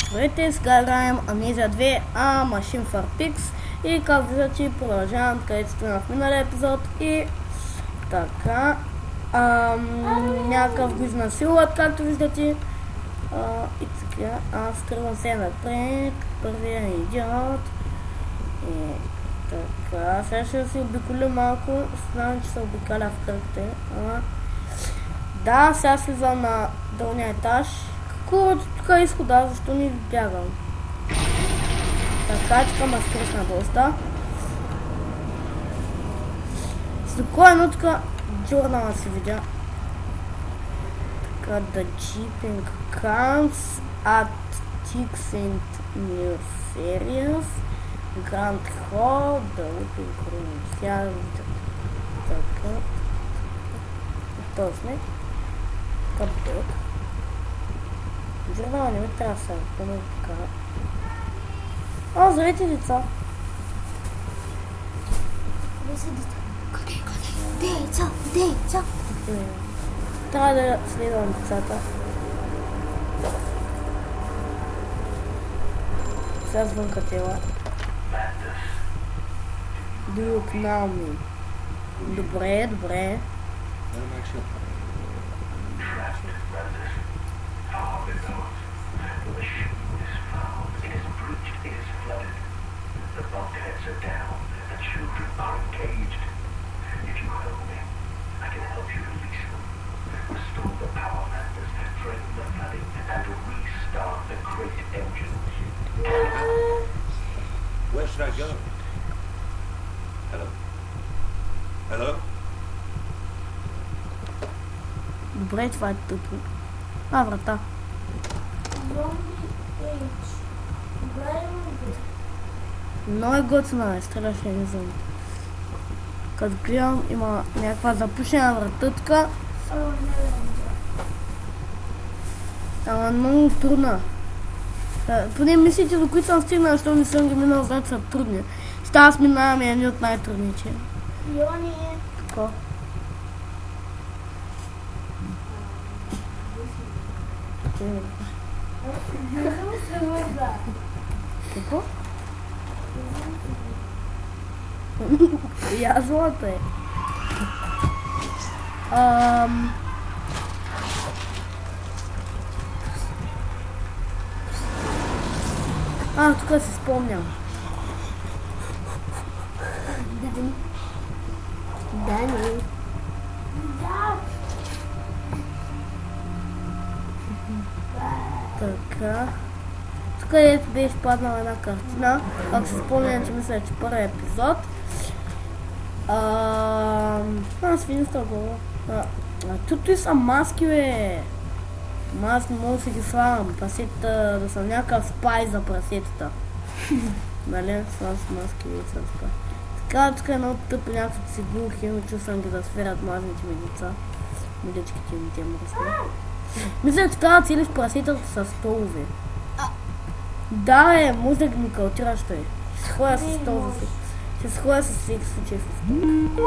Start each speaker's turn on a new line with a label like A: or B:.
A: Здравейте, сега играем Amnesia 2 Machine for Pigs и както виждате продължавам където сме в миналия епизод и така някакъв го изнасилват, както виждате и така аз скривам се напред, първия идиот и така, сега ще си обиколя малко, знам, че се обикаля в кръгте, да, сега слизам на долния етаж. Какво тук е изхода, защо не бягам? Така, тук ме скръсна доста. Спокойно тук джурнала си видя. Така, the jeeping comes at Tix and Nefarious Grand Hall, the Looping Room. Сега видя. Така. Точно. Капот. Журнала не ми трябва сега, поне така. Здравейте, деца!
B: Къде? Деца!
A: Трябва да следвам децата. Сега звънка тела. Do you know me? Добре.
C: Where should I go? Hello?
A: Добре, това е тъпо. Врата. Много е готина, стреляше не знам. Като гледам, има някаква запушена вратътка. Ама много трудна. Поне мислите, до които съм стигнал, защото не съм ги минал, значи са трудни. Сега аз минавам едни от най-трудните.
B: Йони!
A: Какво? Какво? Я злата е. Тук си спомням.
B: Дани.
A: Така. Тук където беше паднала една картина. Ако се спомням, че мисля, че първи епизод. Свинства глава. Тук са маски, бе. Аз не мога да си ги слагам. Прасетата, да съм някакъв спай за прасетата. Нали? Слагам с маски и съм спай. Така, тук е много тъпо някакви цигулки, но чувствам ги да сферят мазните ми деца. Миличките ми те мръсни. Мисля, че трябва да целиш прасетата с столове. Да, може да ги ми калтираш той. Ще се ходя с стол, ще се ходя с всеки случай с стол.